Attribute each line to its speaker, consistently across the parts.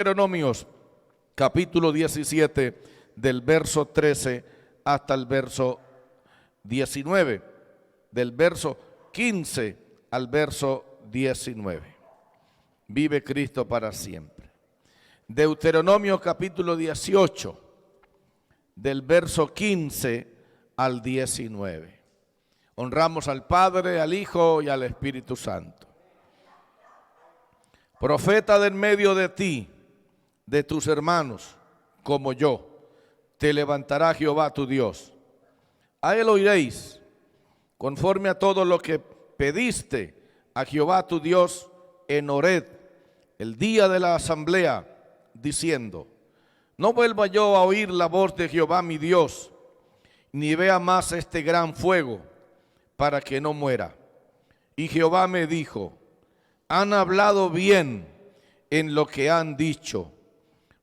Speaker 1: Deuteronomios capítulo 17 del verso 13 hasta el verso 19, del verso 15 al verso 19. Vive Cristo para siempre. Deuteronomio capítulo 18 del verso 15 al 19. Honramos al Padre, al Hijo y al Espíritu Santo. Profeta de en medio de ti, de tus hermanos, como yo, te levantará Jehová tu Dios. A él oiréis, conforme a todo lo que pediste a Jehová tu Dios en Horeb, el día de la asamblea, diciendo: no vuelva yo a oír la voz de Jehová mi Dios, ni vea más este gran fuego, para que no muera. Y Jehová me dijo: han hablado bien en lo que han dicho.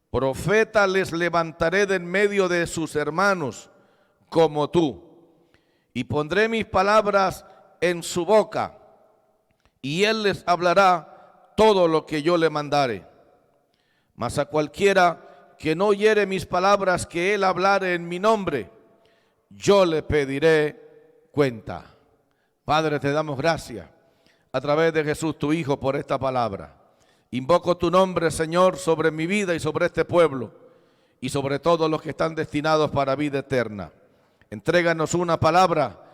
Speaker 1: Profeta les levantaré de en medio de sus hermanos como tú, y pondré mis palabras en su boca, y él les hablará todo lo que yo le mandare. Mas a cualquiera que no oyere mis palabras que él hablare en mi nombre, yo le pediré cuenta. Padre, te damos gracias a través de Jesús tu Hijo por esta palabra. Invoco tu nombre, Señor, sobre mi vida y sobre este pueblo y sobre todos los que están destinados para vida eterna. Entréganos una palabra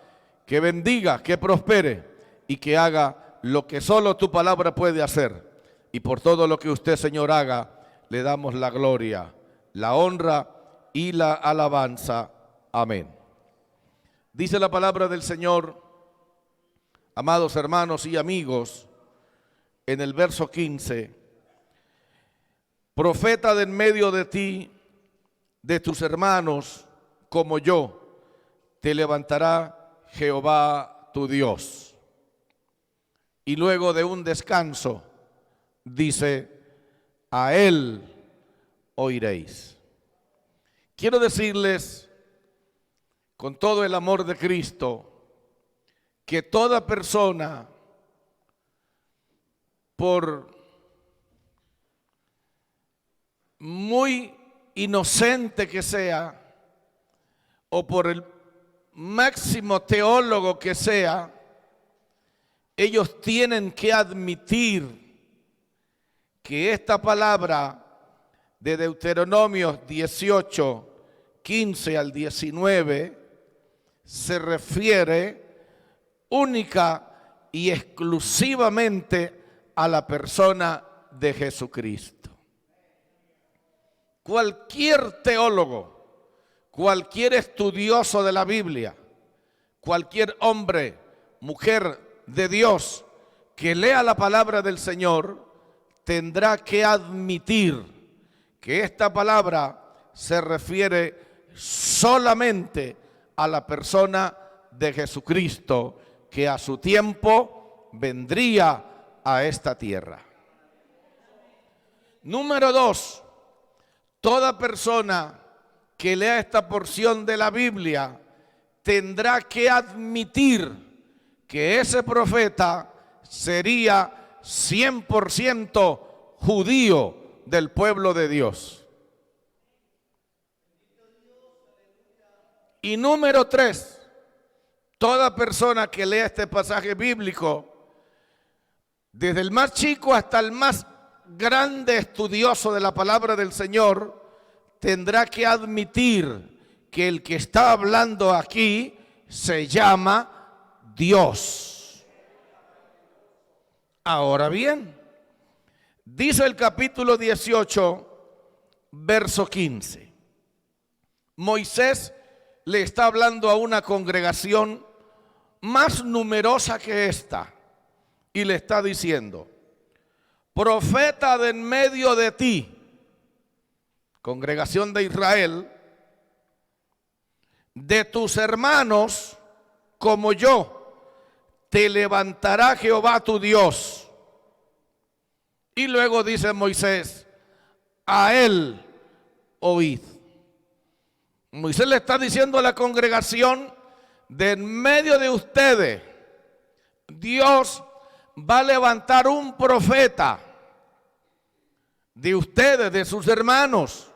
Speaker 1: que bendiga, que prospere y que haga lo que solo tu palabra puede hacer. Y por todo lo que usted, Señor, haga, le damos la gloria, la honra y la alabanza. Amén. Dice la palabra del Señor, amados hermanos y amigos, en el verso 15: profeta de en medio de ti, de tus hermanos, como yo, te levantará Jehová tu Dios. Y luego de un descanso, dice: a él oiréis. Quiero decirles, con todo el amor de Cristo, que toda persona, por muy inocente que sea, o por el máximo teólogo que sea, ellos tienen que admitir que esta palabra de Deuteronomio 18, 15 al 19, se refiere única y exclusivamente a la persona de Jesucristo. Cualquier teólogo, cualquier estudioso de la Biblia, cualquier hombre, mujer de Dios que lea la palabra del Señor, tendrá que admitir que esta palabra se refiere solamente a la persona de Jesucristo, que a su tiempo vendría a esta tierra. Número 2, toda persona que lea esta porción de la Biblia tendrá que admitir que ese profeta sería 100% judío del pueblo de Dios. Y número 3, toda persona que lea este pasaje bíblico, desde el más chico hasta el más grande estudioso de la palabra del Señor, tendrá que admitir que el que está hablando aquí se llama Dios. Ahora bien, dice el capítulo 18, verso 15. Moisés le está hablando a una congregación más numerosa que esta y le está diciendo: profeta de en medio de ti, congregación de Israel, de tus hermanos como yo, te levantará Jehová tu Dios. Y luego dice Moisés: a él oíd. Moisés le está diciendo a la congregación: de en medio de ustedes, Dios va a levantar un profeta de ustedes, de sus hermanos.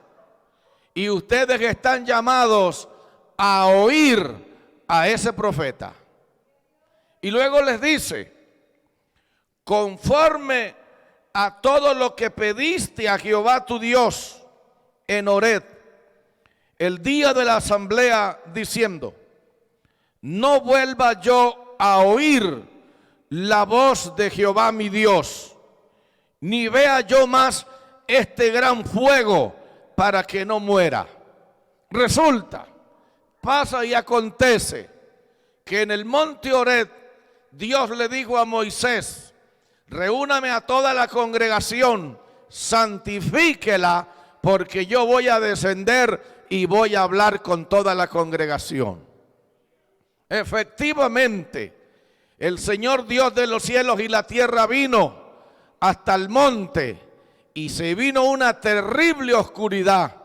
Speaker 1: Y ustedes están llamados a oír a ese profeta. Y luego les dice, conforme a todo lo que pediste a Jehová tu Dios en Horeb, el día de la asamblea, diciendo, no vuelva yo a oír la voz de Jehová mi Dios, ni vea yo más este gran fuego para que no muera. Resulta, pasa y acontece que en el monte Horeb Dios le dijo a Moisés, reúname a toda la congregación, santifíquela, porque yo voy a descender y voy a hablar con toda la congregación. Efectivamente, el Señor Dios de los cielos y la tierra vino hasta el monte y se vino una terrible oscuridad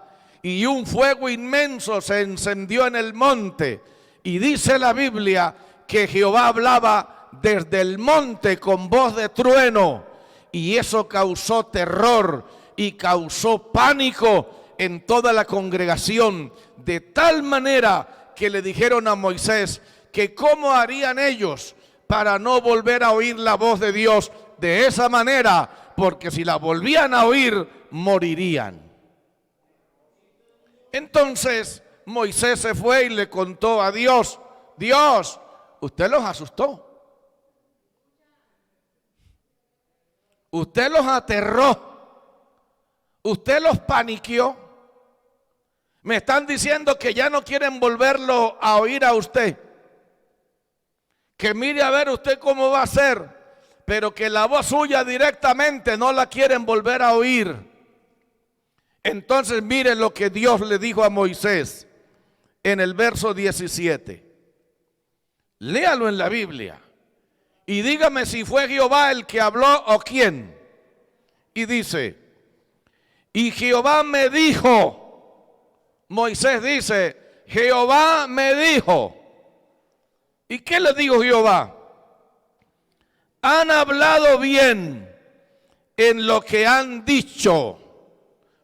Speaker 1: y un fuego inmenso se encendió en el monte. Y dice la Biblia que Jehová hablaba desde el monte con voz de trueno, y eso causó terror y causó pánico en toda la congregación, de tal manera que le dijeron a Moisés que cómo harían ellos para no volver a oír la voz de Dios de esa manera, porque si la volvían a oír, morirían. Entonces Moisés se fue y le contó a Dios, Dios, usted los asustó, usted los aterró, usted los paniqueó. Me están diciendo que ya no quieren volverlo a oír a usted, que mire a ver usted cómo va a ser, pero que la voz suya directamente no la quieren volver a oír. Entonces mire lo que Dios le dijo a Moisés en el verso 17. Léalo en la Biblia y dígame si fue Jehová el que habló o quién. Y dice, y Jehová me dijo, Moisés dice, Jehová me dijo. ¿Y qué le dijo Jehová? Han hablado bien en lo que han dicho,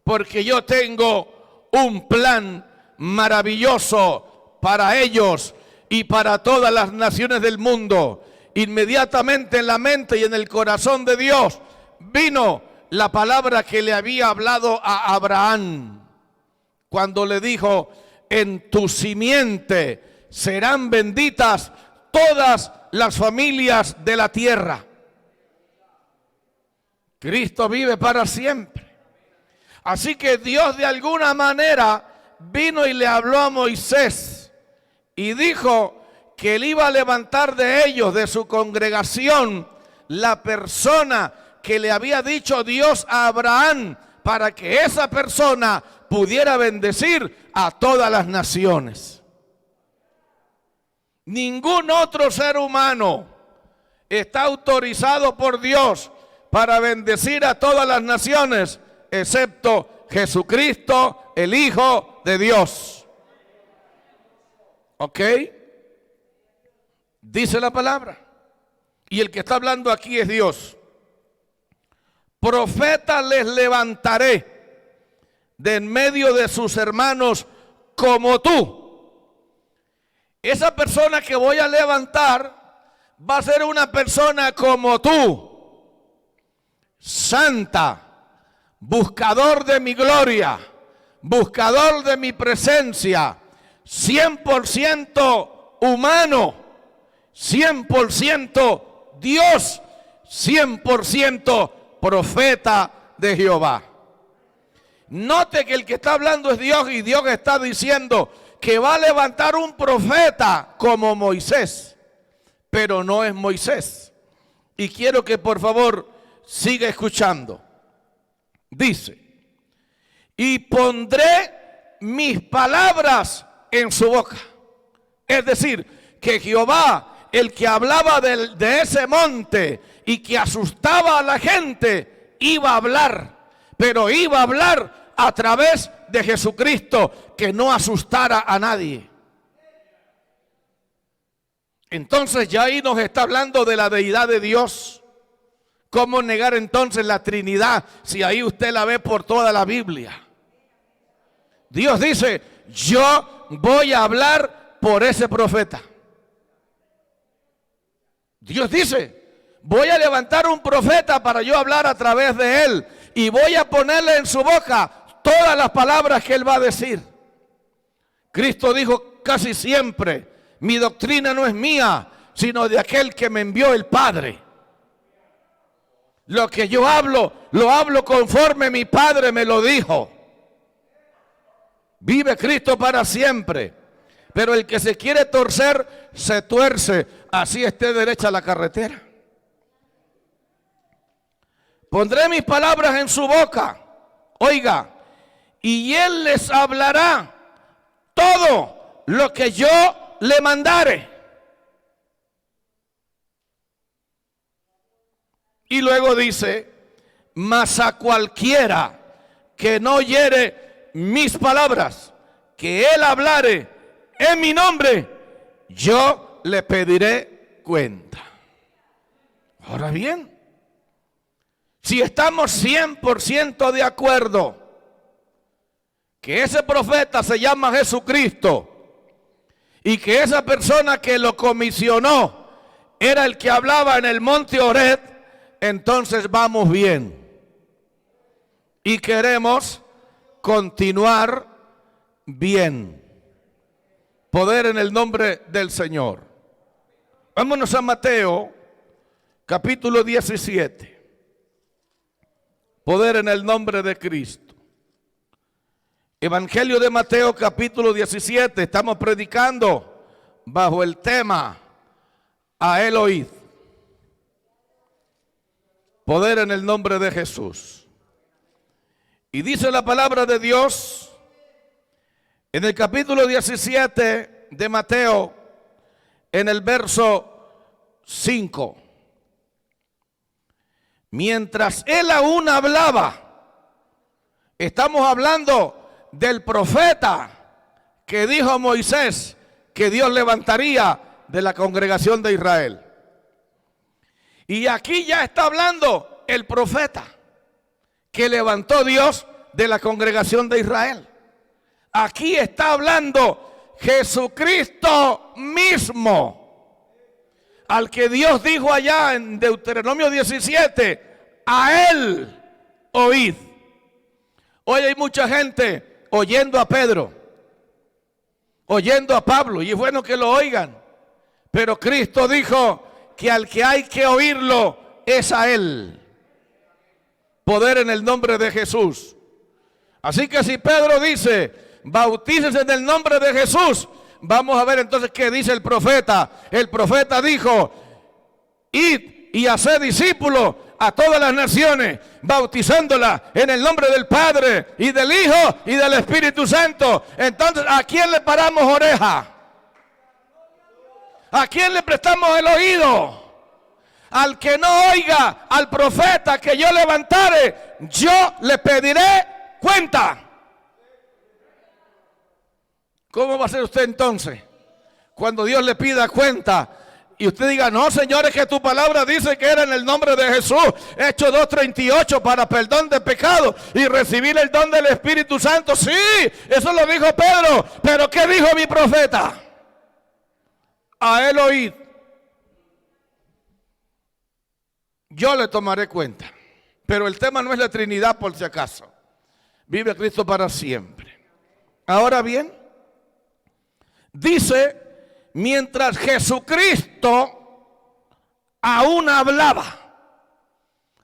Speaker 1: porque yo tengo un plan maravilloso para ellos y para todas las naciones del mundo. Inmediatamente en la mente y en el corazón de Dios vino la palabra que le había hablado a Abraham, cuando le dijo, en tu simiente serán benditas todas las familias de la tierra. Cristo vive para siempre. Así que Dios de alguna manera vino y le habló a Moisés y dijo que él iba a levantar de ellos, de su congregación, la persona que le había dicho Dios a Abraham, para que esa persona pudiera bendecir a todas las naciones. Ningún otro ser humano está autorizado por Dios para bendecir a todas las naciones, excepto Jesucristo, el Hijo de Dios. ¿Ok? Dice la palabra. Y el que está hablando aquí es Dios. Profeta les levantaré de en medio de sus hermanos como tú. Esa persona que voy a levantar va a ser una persona como tú, santa, buscador de mi gloria, buscador de mi presencia, 100% humano, 100% Dios, 100% profeta de Jehová. Note que el que está hablando es Dios, y Dios está diciendo que va a levantar un profeta como Moisés, pero no es Moisés. Y quiero que por favor siga escuchando. Dice, y pondré mis palabras en su boca. Es decir, que Jehová, el que hablaba de ese monte y que asustaba a la gente, iba a hablar, pero iba a hablar a través de Jesucristo, que no asustara a nadie. Entonces ya ahí nos está hablando de la deidad de Dios, ¿Cómo negar entonces la Trinidad si ahí usted la ve por toda la Biblia? Dios dice, yo voy a hablar por ese profeta. Dios dice, voy a levantar un profeta para yo hablar a través de él y voy a ponerle en su boca todas las palabras que él va a decir. Cristo dijo casi siempre, mi doctrina no es mía, sino de aquel que me envió el Padre. Lo que yo hablo, lo hablo conforme mi Padre me lo dijo. Vive Cristo para siempre. Pero el que se quiere torcer, se tuerce. Así esté derecha la carretera. Pondré mis palabras en su boca. Oiga, y él les hablará todo lo que yo le mandare. Y luego dice, mas a cualquiera que no oyere mis palabras, que él hablare en mi nombre, yo le pediré cuenta. Ahora bien, si estamos 100% de acuerdo que ese profeta se llama Jesucristo y que esa persona que lo comisionó era el que hablaba en el monte Horeb, entonces vamos bien y queremos continuar bien. Poder en el nombre del Señor. Vámonos a Mateo capítulo 17. Poder en el nombre de Cristo. Evangelio de Mateo capítulo 17. Estamos predicando bajo el tema a él oíd. Poder en el nombre de Jesús. Y dice la palabra de Dios en el capítulo 17 de Mateo, en el verso 5. Mientras él aún hablaba, estamos hablando del profeta que dijo a Moisés que Dios levantaría de la congregación de Israel. Y aquí ya está hablando el profeta que levantó Dios de la congregación de Israel. Aquí está hablando Jesucristo mismo, al que Dios dijo allá en Deuteronomio 17, a él oíd. Hoy hay mucha gente oyendo a Pedro, oyendo a Pablo, y es bueno que lo oigan, pero Cristo dijo que al que hay que oírlo es a él. Poder en el nombre de Jesús. Así que si Pedro dice, bautícese en el nombre de Jesús, vamos a ver entonces qué dice el profeta. El profeta dijo, id y haced discípulos a todas las naciones, bautizándolas en el nombre del Padre y del Hijo y del Espíritu Santo. Entonces, ¿a quién le paramos oreja? ¿A quién le prestamos el oído? Al que no oiga al profeta que yo levantare, yo le pediré cuenta. ¿Cómo va a ser usted entonces? Cuando Dios le pida cuenta y usted diga, no, Señor, es que tu palabra dice que era en el nombre de Jesús. Hechos 2:38 para perdón de pecado y recibir el don del Espíritu Santo. Sí, eso lo dijo Pedro. Pero ¿qué dijo mi profeta? A él oíd. Yo le tomaré cuenta. Pero el tema no es la Trinidad, por si acaso. Vive Cristo para siempre. Ahora bien, dice, mientras Jesucristo aún hablaba.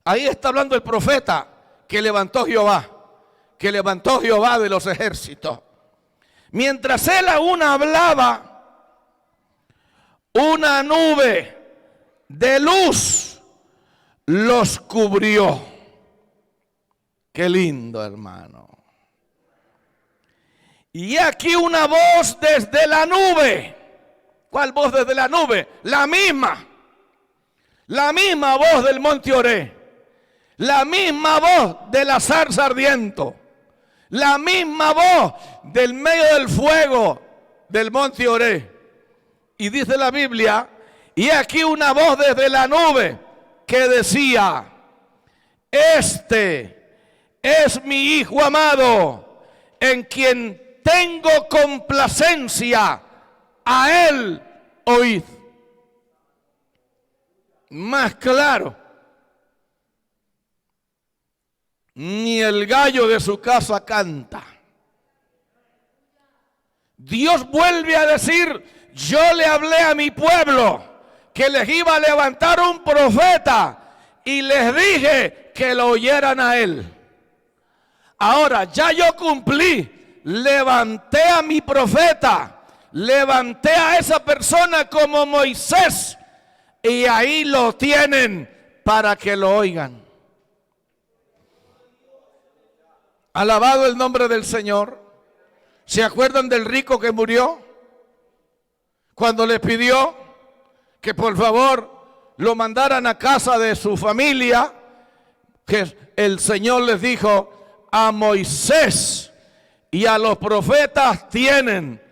Speaker 1: Ahí está hablando el profeta que levantó Jehová de los ejércitos. Mientras él aún hablaba, una nube de luz los cubrió. Qué lindo, hermano. Y aquí una voz desde la nube. ¿Cuál voz desde la nube? La misma voz del monte Horeb, la misma voz de la zarza ardiente, la misma voz del medio del fuego del monte Horeb. Y dice la Biblia, y aquí una voz desde la nube que decía, este es mi Hijo amado, en quien tengo complacencia, a Él oíd. Más claro, ni el gallo de su casa canta. Dios vuelve a decir: yo le hablé a mi pueblo que les iba a levantar un profeta y les dije que lo oyeran a él. Ahora ya yo cumplí, levanté a mi profeta, levanté a esa persona como Moisés, y ahí lo tienen para que lo oigan. Alabado el nombre del Señor. ¿Se acuerdan del rico que murió? Cuando le pidió que por favor lo mandaran a casa de su familia, que el Señor les dijo: a Moisés y a los profetas tienen,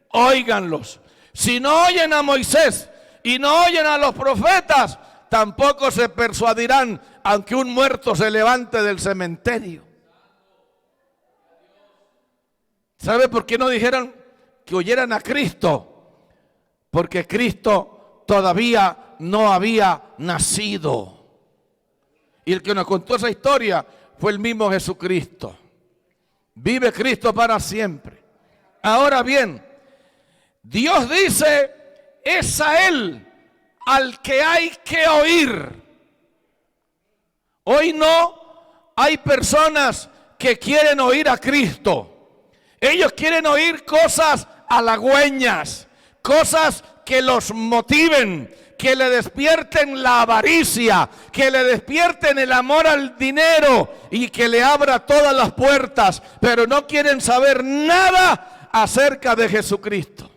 Speaker 1: óiganlos. Si no oyen a Moisés y no oyen a los profetas, tampoco se persuadirán, aunque un muerto se levante del cementerio. ¿Sabe por qué no dijeron que oyeran a Cristo? Porque Cristo todavía no había nacido. Y el que nos contó esa historia fue el mismo Jesucristo. Vive Cristo para siempre. Ahora bien, Dios dice: es a Él al que hay que oír. Hoy no hay personas que quieren oír a Cristo. Ellos quieren oír cosas halagüeñas, cosas que los motiven, que le despierten la avaricia, que le despierten el amor al dinero y que le abra todas las puertas, pero no quieren saber nada acerca de Jesucristo.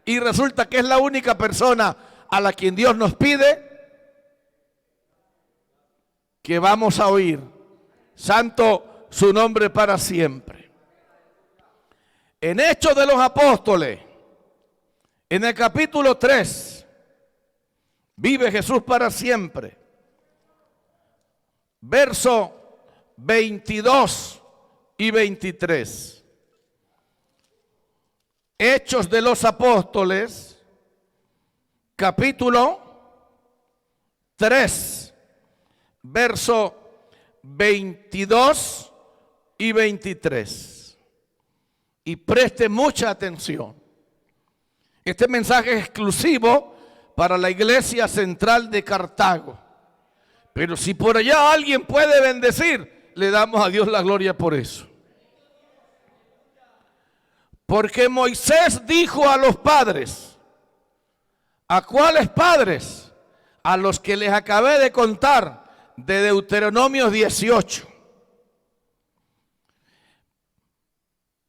Speaker 1: Y resulta que es la única persona a la quien Dios nos pide que vamos a oír. Santo su nombre para siempre. En Hechos de los Apóstoles, en el capítulo 3, vive Jesús para siempre. Verso 22 y 23. Hechos de los Apóstoles, capítulo 3, verso 22 y 23. Y preste mucha atención. Este mensaje es exclusivo para la iglesia central de Cartago. Pero si por allá alguien puede bendecir, le damos a Dios la gloria por eso. Porque Moisés dijo a los padres: ¿a cuáles padres? A los que les acabé de contar de Deuteronomio 18.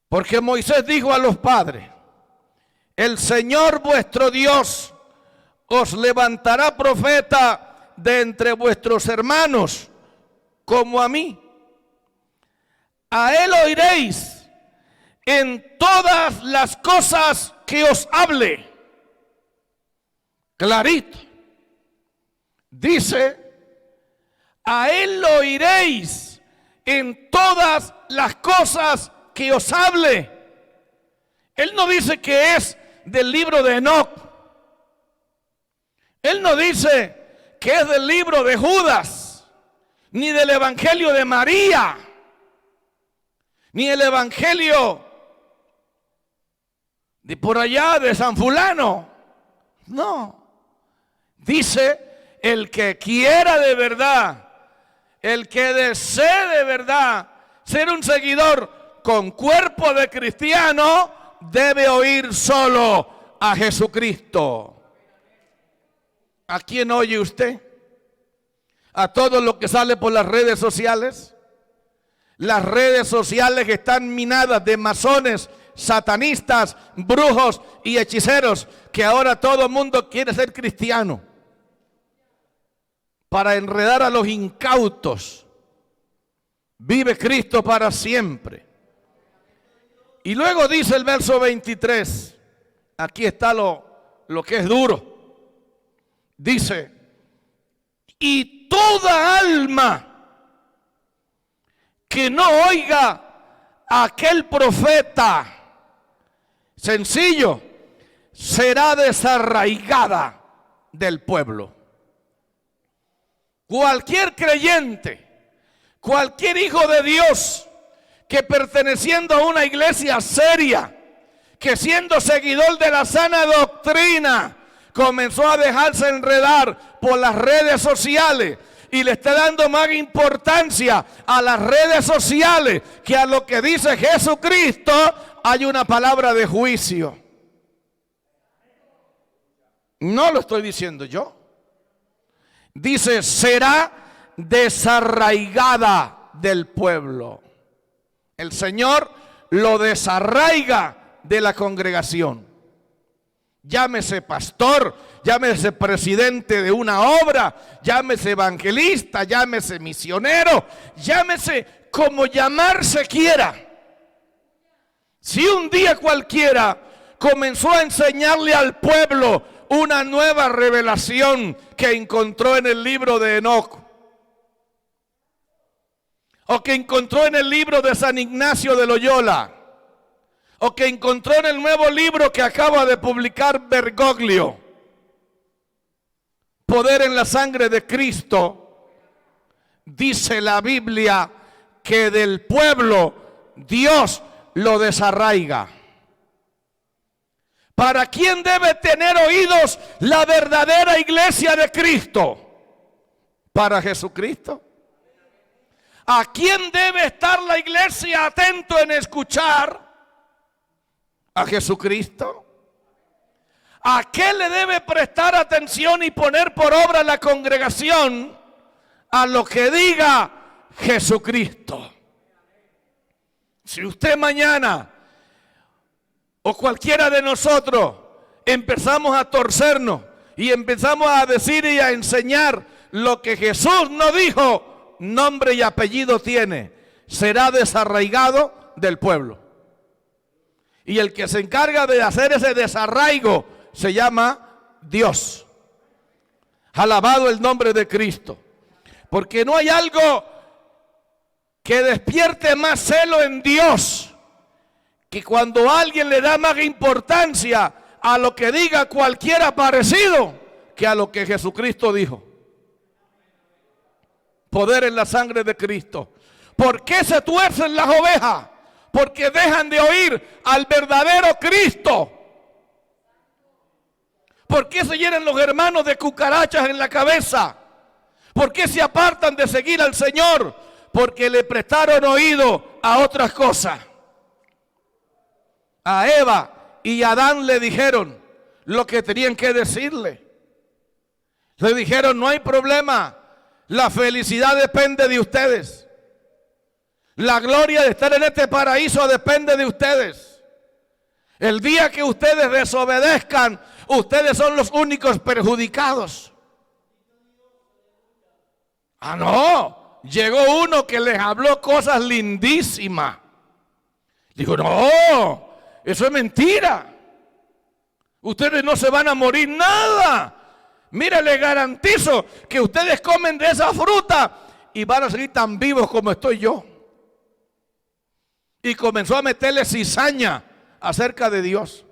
Speaker 1: Porque Moisés dijo a los padres: el Señor vuestro Dios os levantará profeta de entre vuestros hermanos, como a mí. A él oiréis en todas las cosas que os hable. Clarito. Dice: a él oiréis en todas las cosas que os hable. Él no dice que es del libro de Enoc. Él no dice que es del libro de Judas, ni del evangelio de María, ni el evangelio de por allá de San Fulano. No. Dice: el que quiera de verdad, el que desee de verdad ser un seguidor con cuerpo de cristiano, debe oír solo a Jesucristo. ¿A quién oye usted? ¿A todo lo que sale por las redes sociales? Las redes sociales están minadas de masones, satanistas, brujos y hechiceros, que ahora todo el mundo quiere ser cristiano para enredar a los incautos. Vive Cristo para siempre. Y luego dice el verso 23, aquí está lo que es duro. Dice: y toda alma que no oiga a aquel profeta, sencillo, será desarraigada del pueblo. Cualquier creyente, cualquier hijo de Dios que perteneciendo a una iglesia seria, que siendo seguidor de la sana doctrina, comenzó a dejarse enredar por las redes sociales y le está dando más importancia a las redes sociales que a lo que dice Jesucristo, hay una palabra de juicio. No lo estoy diciendo yo. Dice, será desarraigada del pueblo. El Señor lo desarraiga de la congregación. Llámese pastor, llámese presidente de una obra, llámese evangelista, llámese misionero, llámese como llamarse quiera. Si un día cualquiera comenzó a enseñarle al pueblo una nueva revelación que encontró en el libro de Enoc, o que encontró en el libro de San Ignacio de Loyola, o que encontró en el nuevo libro que acaba de publicar Bergoglio, Poder en la Sangre de Cristo, dice la Biblia que del pueblo Dios lo desarraiga. ¿Para quién debe tener oídos la verdadera iglesia de Cristo? Para Jesucristo. ¿A quién debe estar la iglesia atento en escuchar? A Jesucristo. ¿A qué le debe prestar atención y poner por obra la congregación? A lo que diga Jesucristo. Si usted mañana o cualquiera de nosotros empezamos a torcernos y empezamos a decir y a enseñar lo que Jesús no dijo, nombre y apellido tiene, será desarraigado del pueblo. Y el que se encarga de hacer ese desarraigo se llama Dios. Alabado el nombre de Cristo. Porque no hay algo que despierte más celo en Dios que cuando alguien le da más importancia a lo que diga cualquiera parecido que a lo que Jesucristo dijo. Poder en la sangre de Cristo. ¿Por qué se tuercen las ovejas? Porque dejan de oír al verdadero Cristo. ¿Por qué se llenan los hermanos de cucarachas en la cabeza? ¿Por qué se apartan de seguir al Señor? Porque le prestaron oído a otras cosas. A Eva y a Adán le dijeron lo que tenían que decirle. Le dijeron, no hay problema, la felicidad depende de ustedes. La gloria de estar en este paraíso depende de ustedes. El día que ustedes desobedezcan, ustedes son los únicos perjudicados. Ah, no. Llegó uno que les habló cosas lindísimas. Dijo, no, eso es mentira. Ustedes no se van a morir nada. Mire, les garantizo que ustedes comen de esa fruta y van a seguir tan vivos como estoy yo. Y comenzó a meterle cizaña acerca de Dios.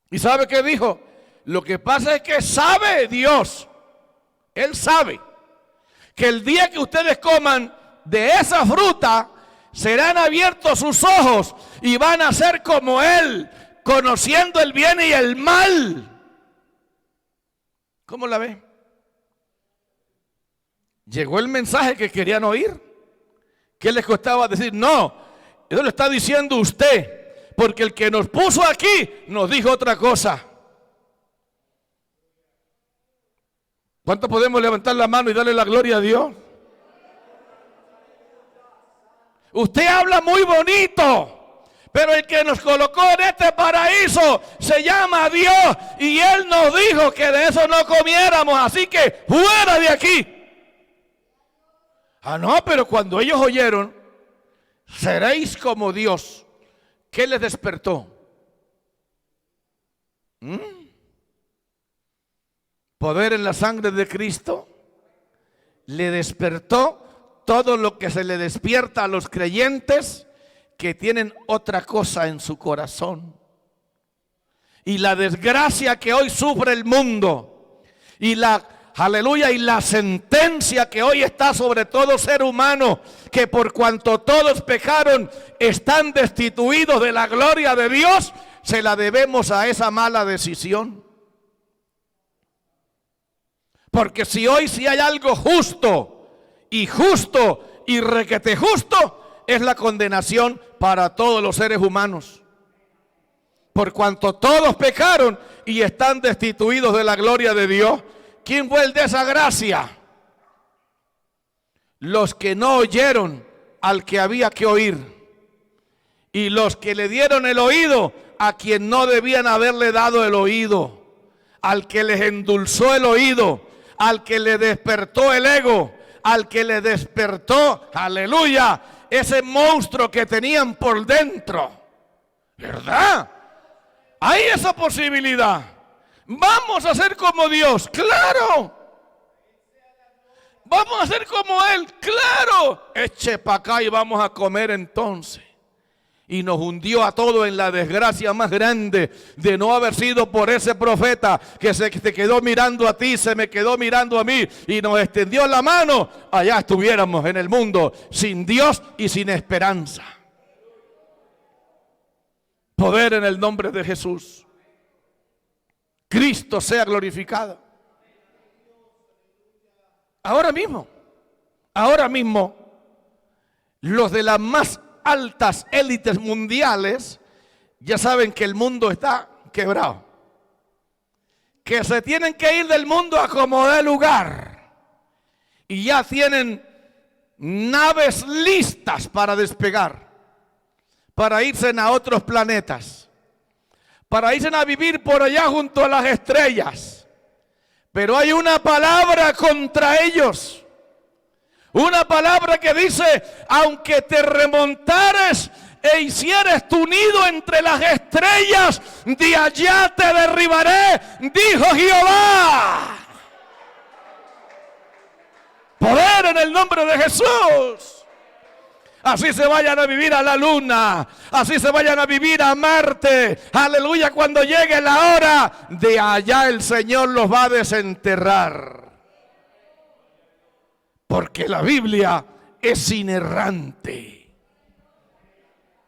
Speaker 1: ¿Y sabe qué dijo? Lo que pasa es que sabe Dios, Él sabe que el día que ustedes coman de esa fruta, serán abiertos sus ojos y van a ser como Él, conociendo el bien y el mal. ¿Cómo la ve? Llegó el mensaje que querían oír. ¿Qué les costaba decir? No, eso lo está diciendo usted, porque el que nos puso aquí nos dijo otra cosa. ¿Cuánto podemos levantar la mano y darle la gloria a Dios? Usted habla muy bonito, pero el que nos colocó en este paraíso se llama Dios, y Él nos dijo que de eso no comiéramos, así que fuera de aquí. Ah, no, pero cuando ellos oyeron, seréis como Dios, ¿qué les despertó? Poder en la sangre de Cristo le despertó todo lo que se le despierta a los creyentes que tienen otra cosa en su corazón. Y la desgracia que hoy sufre el mundo, y aleluya, y la sentencia que hoy está sobre todo ser humano, que por cuanto todos pecaron, están destituidos de la gloria de Dios, se la debemos a esa mala decisión. Porque si hoy sí hay algo justo y requete justo, es la condenación para todos los seres humanos. Por cuanto todos pecaron y están destituidos de la gloria de Dios. ¿Quién fue el de esa gracia? Los que no oyeron al que había que oír, y los que le dieron el oído a quien no debían haberle dado el oído, al que les endulzó el oído, al que le despertó el ego, al que le despertó, aleluya, ese monstruo que tenían por dentro. ¿Verdad? Hay esa posibilidad. Vamos a ser como Dios, claro. Vamos a ser como Él, claro. Eche para acá y vamos a comer entonces. Y nos hundió a todos en la desgracia más grande de no haber sido por ese profeta que se te quedó mirando a ti, se me quedó mirando a mí y nos extendió la mano. Allá estuviéramos en el mundo sin Dios y sin esperanza. Poder en el nombre de Jesús. Cristo sea glorificado. Ahora mismo, los de las más altas élites mundiales ya saben que el mundo está quebrado, que se tienen que ir del mundo a como dé lugar, y ya tienen naves listas para despegar, para irse a otros planetas, para irse a vivir por allá junto a las estrellas. Pero hay una palabra contra ellos. Una palabra que dice: aunque te remontares e hicieres tu nido entre las estrellas, de allá te derribaré, dijo Jehová. Poder en el nombre de Jesús. Así se vayan a vivir a la luna, así se vayan a vivir a Marte, aleluya, cuando llegue la hora, de allá el Señor los va a desenterrar. Porque la Biblia es inerrante.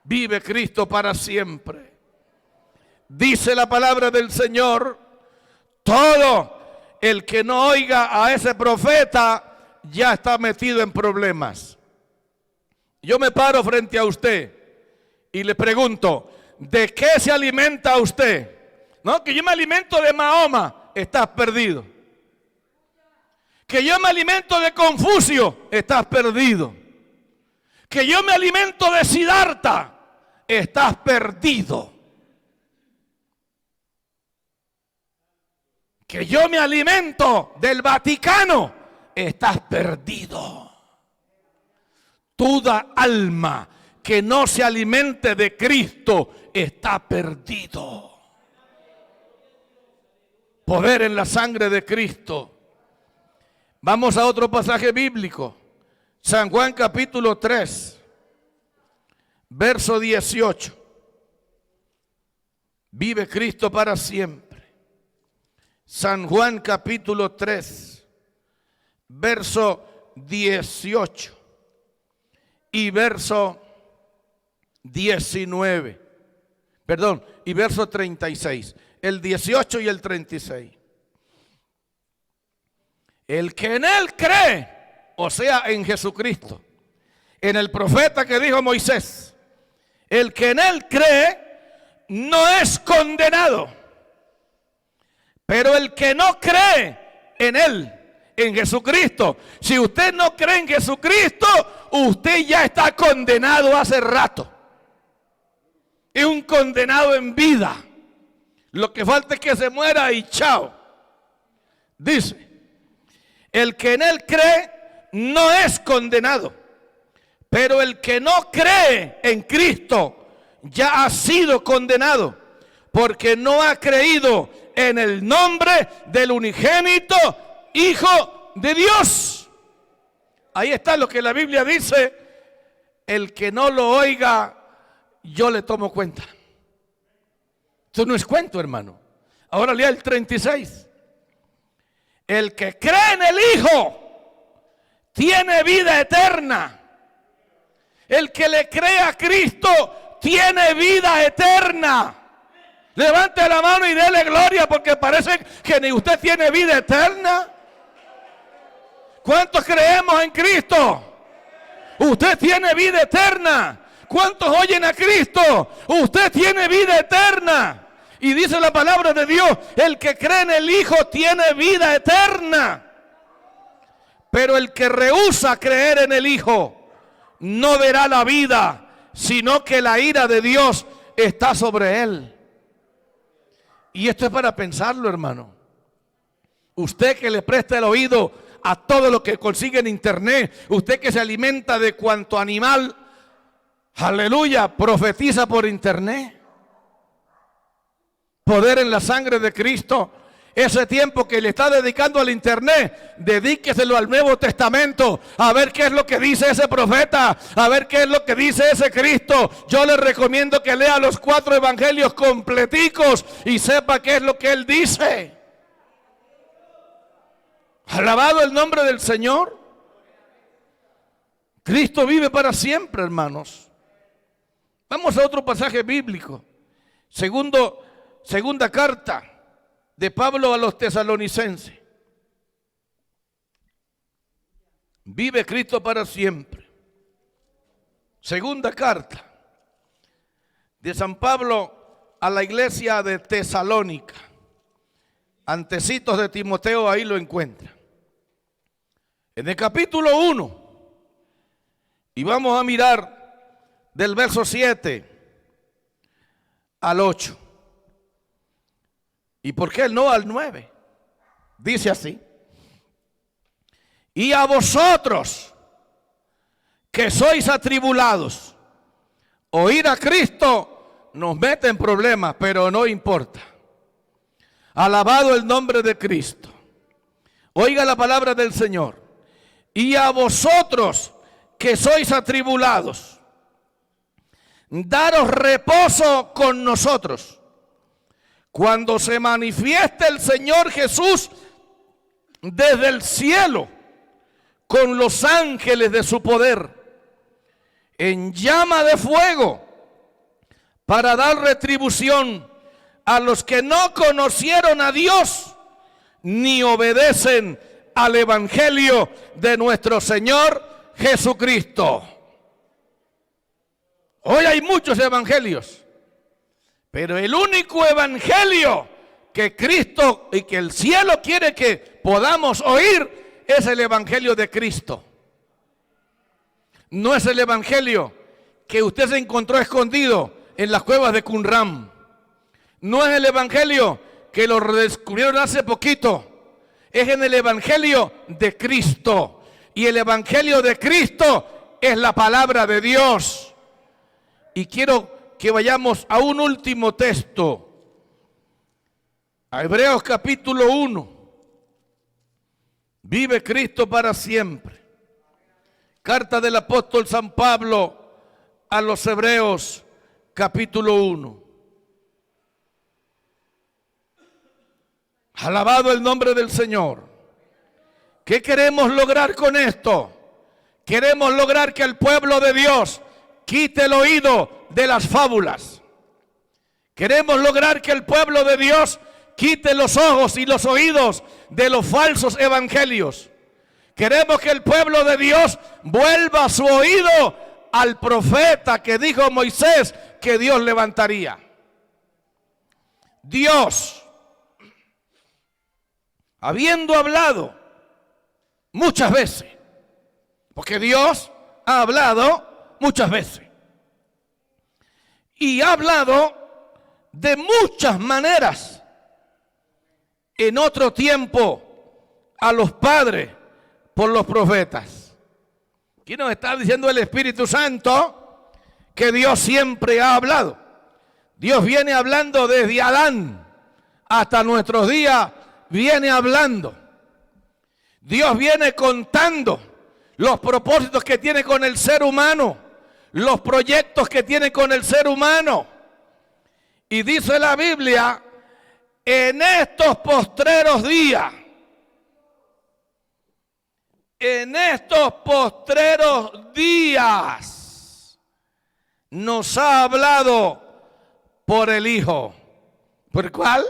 Speaker 1: Vive Cristo para siempre. Dice la palabra del Señor: todo el que no oiga a ese profeta ya está metido en problemas. Yo me paro frente a usted y le pregunto: ¿de qué se alimenta usted? No, que yo me alimento de Mahoma. Estás perdido. Que yo me alimento de Confucio. Estás perdido. Que yo me alimento de Siddhartha. Estás perdido. Que yo me alimento del Vaticano. Estás perdido. Toda alma que no se alimente de Cristo está perdido. Poder en la sangre de Cristo. Vamos a otro pasaje bíblico. San Juan capítulo 3, verso 18. Vive Cristo para siempre. San Juan capítulo 3, verso 18. Y verso 19, perdón, y verso 36, el 18 y el 36. El que en él cree, o sea, en Jesucristo, en el profeta que dijo Moisés, el que en él cree no es condenado, pero el que no cree en él, en Jesucristo, si usted no cree en Jesucristo, usted ya está condenado hace rato. Es un condenado en vida. Lo que falta es que se muera y chao. Dice: el que en él cree no es condenado, pero el que no cree en Cristo ya ha sido condenado, porque no ha creído en el nombre del unigénito Hijo de Dios. Ahí está lo que la Biblia dice: el que no lo oiga, yo le tomo cuenta. Esto no es cuento, hermano. Ahora lea el 36. El que cree en el Hijo tiene vida eterna. El que le cree a Cristo tiene vida eterna. Levante la mano y dele gloria, porque parece que ni usted tiene vida eterna. ¿Cuántos creemos en Cristo? Usted tiene vida eterna. ¿Cuántos oyen a Cristo? Usted tiene vida eterna. Y dice la palabra de Dios: el que cree en el Hijo tiene vida eterna. Pero el que rehúsa creer en el Hijo no verá la vida, sino que la ira de Dios está sobre él. Y esto es para pensarlo, hermano. Usted que le presta el oído a todo lo que consigue en internet, usted que se alimenta de cuanto animal, aleluya, profetiza por internet. Poder en la sangre de Cristo. Ese tiempo que le está dedicando al internet, dedíqueselo al Nuevo Testamento, a ver qué es lo que dice ese profeta, a ver qué es lo que dice ese Cristo. Yo le recomiendo que lea los 4 evangelios completicos y sepa qué es lo que él dice. Alabado el nombre del Señor. Cristo vive para siempre, hermanos. Vamos a otro pasaje bíblico. Segunda carta de Pablo a los tesalonicenses. Vive Cristo para siempre. Segunda carta de San Pablo a la iglesia de Tesalónica. Antecitos de Timoteo, ahí lo encuentra. En el capítulo 1. Y vamos a mirar del verso 7 al 8. ¿Y por qué no al 9? Dice así: y a vosotros que sois atribulados, oír a Cristo nos mete en problemas, pero no importa. Alabado el nombre de Cristo. Oiga la palabra del Señor. Y a vosotros que sois atribulados, daros reposo con nosotros cuando se manifieste el Señor Jesús desde el cielo con los ángeles de su poder en llama de fuego para dar retribución a los que no conocieron a Dios ni obedecen al evangelio de nuestro Señor Jesucristo. Hoy hay muchos evangelios, pero el único evangelio que Cristo y que el cielo quiere que podamos oír es el evangelio de Cristo. No es el evangelio que usted se encontró escondido en las cuevas de Qumran. No es el evangelio que lo redescubrieron hace poquito. Es en el evangelio de Cristo. Y el evangelio de Cristo es la palabra de Dios. Y quiero que vayamos a un último texto, a Hebreos capítulo 1. Vive Cristo para siempre. Carta del apóstol San Pablo a los Hebreos capítulo 1. Alabado el nombre del Señor. ¿Qué queremos lograr con esto? Queremos lograr que el pueblo de Dios quite el oído de las fábulas. Queremos lograr que el pueblo de Dios quite los ojos y los oídos de los falsos evangelios. Queremos que el pueblo de Dios vuelva su oído al profeta que dijo Moisés que Dios levantaría. Dios, habiendo hablado muchas veces, porque Dios ha hablado muchas veces, y ha hablado de muchas maneras en otro tiempo a los padres por los profetas. Aquí nos está diciendo el Espíritu Santo que Dios siempre ha hablado. Dios viene hablando desde Adán hasta nuestros días, viene hablando. Dios viene contando los propósitos que tiene con el ser humano, los proyectos que tiene con el ser humano. Y dice la Biblia, en estos postreros días, nos ha hablado por el Hijo. ¿Por cuál?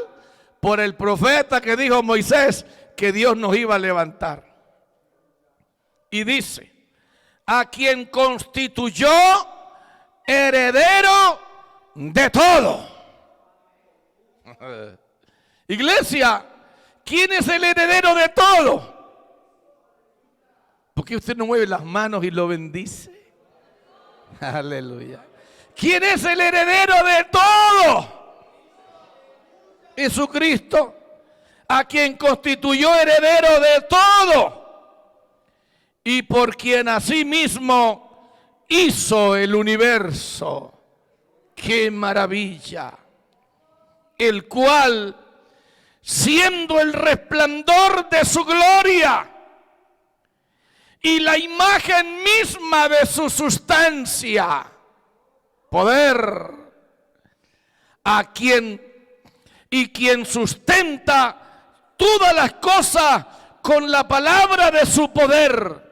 Speaker 1: Por el profeta que dijo Moisés que Dios nos iba a levantar. Y dice, a quien constituyó heredero de todo. Iglesia, ¿quién es el heredero de todo? ¿Por qué usted no mueve las manos y lo bendice? Aleluya. ¿Quién es el heredero de todo? Jesucristo, a quien constituyó heredero de todo y por quien asimismo hizo el universo. ¡Qué maravilla! El cual, siendo el resplandor de su gloria y la imagen misma de su sustancia, poder, quien sustenta todas las cosas con la palabra de su poder,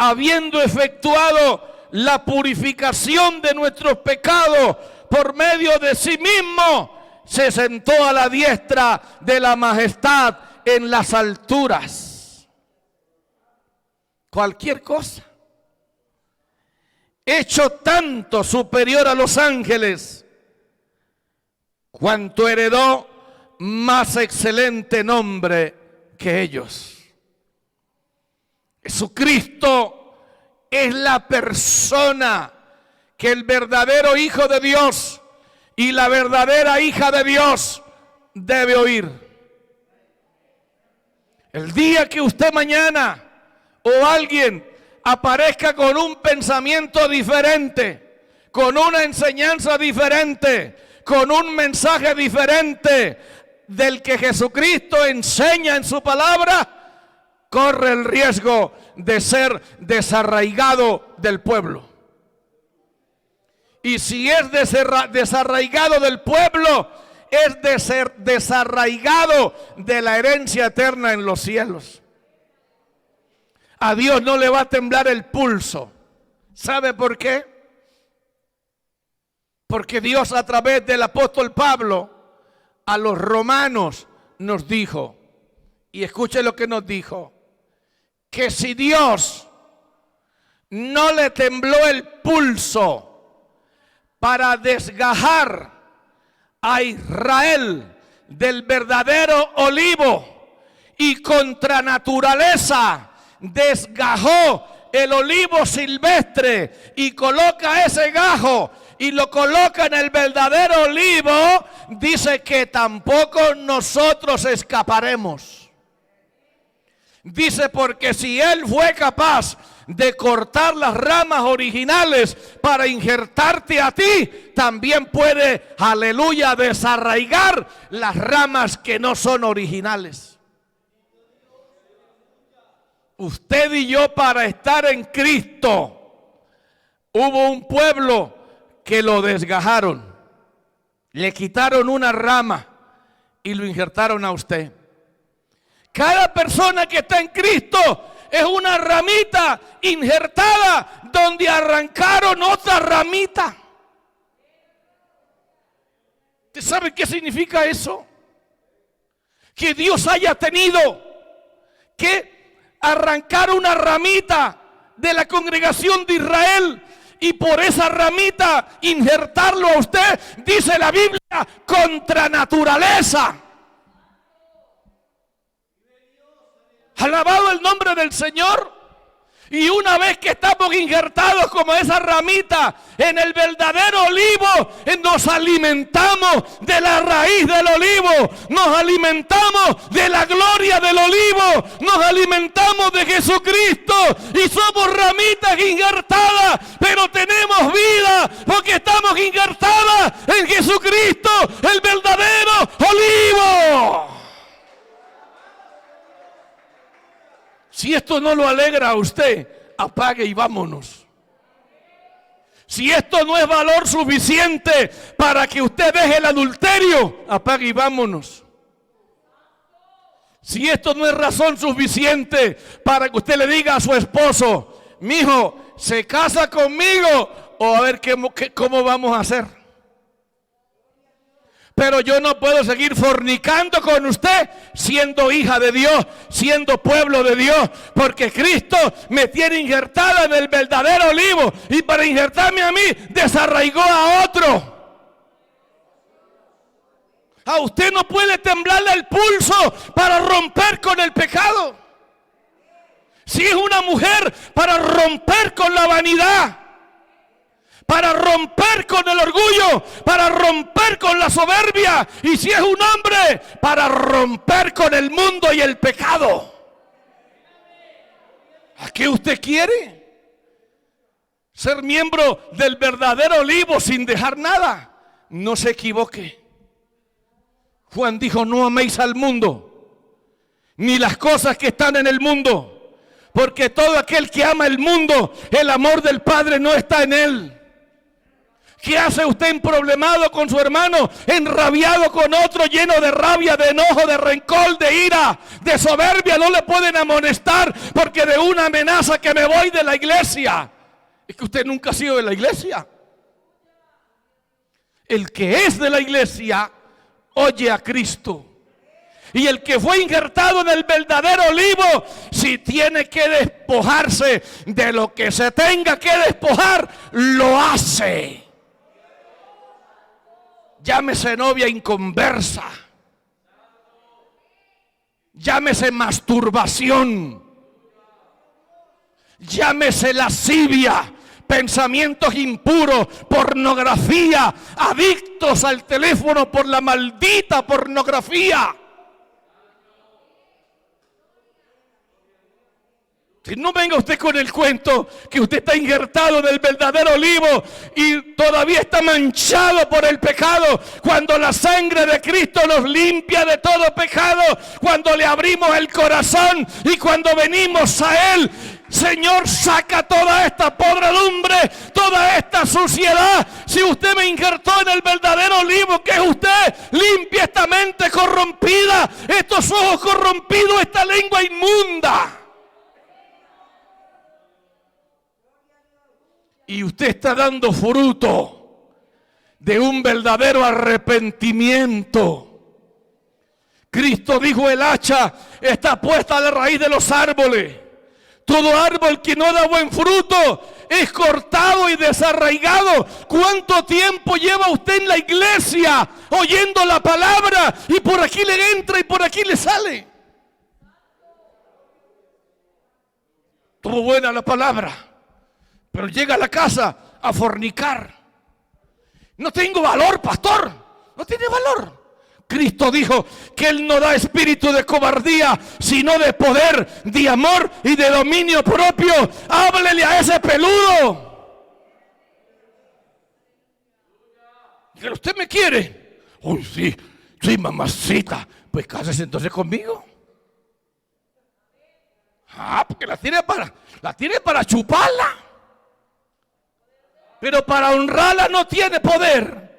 Speaker 1: habiendo efectuado la purificación de nuestros pecados por medio de sí mismo, se sentó a la diestra de la majestad en las alturas. Cualquier cosa, hecho tanto superior a los ángeles, cuanto heredó más excelente nombre que ellos. Jesucristo es la persona que el verdadero Hijo de Dios y la verdadera hija de Dios debe oír. El día que usted mañana o alguien aparezca con un pensamiento diferente, con una enseñanza diferente, con un mensaje diferente del que Jesucristo enseña en su palabra, corre el riesgo de ser desarraigado del pueblo. Y si es desarraigado del pueblo, es de ser desarraigado de la herencia eterna en los cielos. A Dios no le va a temblar el pulso. ¿Sabe por qué? Porque Dios, a través del apóstol Pablo, a los romanos nos dijo, y escuche lo que nos dijo, que si Dios no le tembló el pulso para desgajar a Israel del verdadero olivo, y contra naturaleza desgajó el olivo silvestre y coloca ese gajo y lo coloca en el verdadero olivo, dice que tampoco nosotros escaparemos. Dice, porque si Él fue capaz de cortar las ramas originales para injertarte a ti, también puede, aleluya, desarraigar las ramas que no son originales. Usted y yo, para estar en Cristo, hubo un pueblo que lo desgajaron, le quitaron una rama y lo injertaron a usted. Cada persona que está en Cristo es una ramita injertada donde arrancaron otra ramita. ¿Usted sabe qué significa eso? Que Dios haya tenido que arrancar una ramita de la congregación de Israel y por esa ramita injertarlo a usted, dice la Biblia, contra naturaleza. Alabado el nombre del Señor. Y una vez que estamos injertados como esa ramita en el verdadero olivo, nos alimentamos de la raíz del olivo, nos alimentamos de la gloria del olivo, nos alimentamos de Jesucristo y somos ramitas injertadas, pero tenemos vida porque estamos injertadas en Jesucristo, el verdadero olivo. Si esto no lo alegra a usted, apague y vámonos. Si esto no es valor suficiente para que usted deje el adulterio, apague y vámonos. Si esto no es razón suficiente para que usted le diga a su esposo, mijo, ¿se casa conmigo o a ver cómo vamos a hacer? Pero yo no puedo seguir fornicando con usted siendo hija de Dios, siendo pueblo de Dios, porque Cristo me tiene injertada en el verdadero olivo y para injertarme a mí desarraigó a otro. A usted no puede temblarle el pulso para romper con el pecado. Si es una mujer, para romper con la vanidad, para romper con el orgullo, para romper con la soberbia. Y si es un hombre, para romper con el mundo y el pecado. ¿A qué usted quiere? Ser miembro del verdadero olivo sin dejar nada. No se equivoque. Juan dijo, no améis al mundo, ni las cosas que están en el mundo, porque todo aquel que ama el mundo, el amor del Padre no está en él. ¿Qué hace usted emproblemado con su hermano, enrabiado con otro, lleno de rabia, de enojo, de rencor, de ira, de soberbia? No le pueden amonestar porque de una amenaza que me voy de la iglesia. Es que usted nunca ha sido de la iglesia. El que es de la iglesia oye a Cristo. Y el que fue injertado en el verdadero olivo, si tiene que despojarse de lo que se tenga que despojar, lo hace. Llámese novia inconversa, llámese masturbación, llámese lascivia, pensamientos impuros, pornografía, adictos al teléfono por la maldita pornografía. Si no venga usted con el cuento que usted está injertado en el verdadero olivo y todavía está manchado por el pecado, cuando la sangre de Cristo nos limpia de todo pecado, cuando le abrimos el corazón y cuando venimos a Él, Señor, saca toda esta podredumbre, toda esta suciedad. Si usted me injertó en el verdadero olivo, que es usted, limpia esta mente corrompida, estos ojos corrompidos, esta lengua inmunda. Y usted está dando fruto de un verdadero arrepentimiento. Cristo dijo, el hacha está puesta a la raíz de los árboles. Todo árbol que no da buen fruto es cortado y desarraigado. ¿Cuánto tiempo lleva usted en la iglesia oyendo la palabra y por aquí le entra y por aquí le sale? Estuvo buena la palabra, pero llega a la casa a fornicar. No tengo valor, pastor. No tiene valor. Cristo dijo que Él no da espíritu de cobardía, sino de poder, de amor y de dominio propio. Háblele a ese peludo. Pero usted me quiere. Uy, sí, sí, mamacita. Pues cásese entonces conmigo. Porque la tiene para chuparla. Pero para honrarla no tiene poder.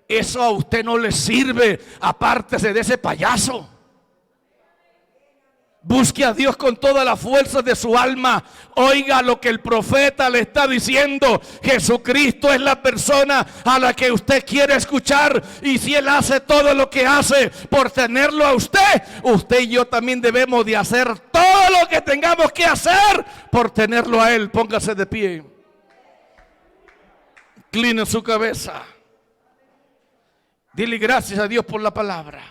Speaker 1: Eso a usted no le sirve. Apártese de ese payaso. Busque a Dios con toda la fuerza de su alma. Oiga lo que el profeta le está diciendo. Jesucristo es la persona a la que usted quiere escuchar. Y si Él hace todo lo que hace por tenerlo a usted, usted y yo también debemos de hacer todo lo que tengamos que hacer por tenerlo a Él. Póngase de pie. Incline su cabeza. Dile gracias a Dios por la palabra.